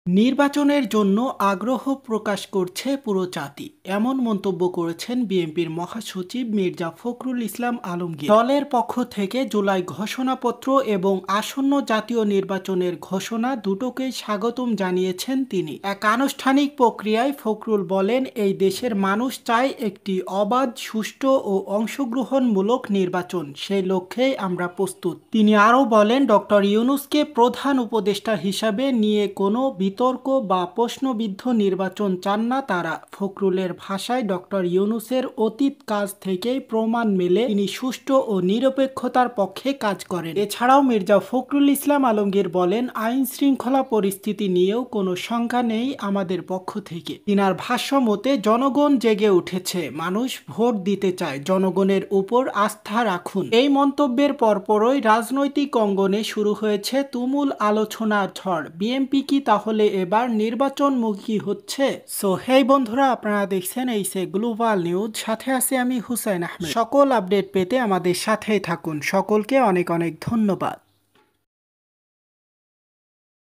নির্বাচনের জন্য আগ্রহ প্রকাশ করছে পুরো জাতি, এমন মন্তব্য করেছেন বিএনপির মহাসচিব মির্জা ফখরুল ইসলাম আলমগীর। দলের পক্ষ থেকে জুলাই ঘোষণাপত্র এবং আসন্ন জাতীয় নির্বাচনের ঘোষণা দুটোকেই স্বাগতম জানিয়েছেন তিনি। এক আনুষ্ঠানিক প্রক্রিয়ায় ফখরুল বলেন, এই দেশের মানুষ চায় একটি অবাধ, সুষ্ঠু ও অংশগ্রহণমূলক নির্বাচন। সেই লক্ষ্যেই আমরা প্রস্তুত। তিনি আরও বলেন, ডক্টর ইউনূসকে প্রধান উপদেষ্টা হিসাবে নিয়ে কোনো বিতর্ক বা প্রশ্নবিদ্ধ নির্বাচন চান না তারা। ফখরুলের ভাষায়, ডক্টর ইউনূসের অতীত কাজ থেকেই প্রমাণ মেলে তিনি সুষ্ঠু ও নিরপেক্ষতার পক্ষে কাজ করেন। এছাড়াও মির্জা ফখরুল ইসলাম আলমগীর বলেন, আইন শৃঙ্খলা পরিস্থিতি নিয়েও কোনো শঙ্কা নেই আমাদের পক্ষ থেকে। তিনার ভাষ্য মতে, জনগণ জেগে উঠেছে, মানুষ ভোট দিতে চায়, জনগণের উপর আস্থা রাখুন। এই মন্তব্যের পরপরই রাজনৈতিক অঙ্গনে শুরু হয়েছে তুমুল আলোচনার ঝড়। বিএনপি কি তাহলে এবার নির্বাচনমুখী হচ্ছে? সো হেই বন্ধুরা, আপনারা দেখছেন এইসে গ্লোবাল নিউজ, সাথে আছি আমি হুসাইন আহমেদ। সকল আপডেট পেতে আমাদের সাথেই থাকুন। সকলকে অনেক অনেক ধন্যবাদ।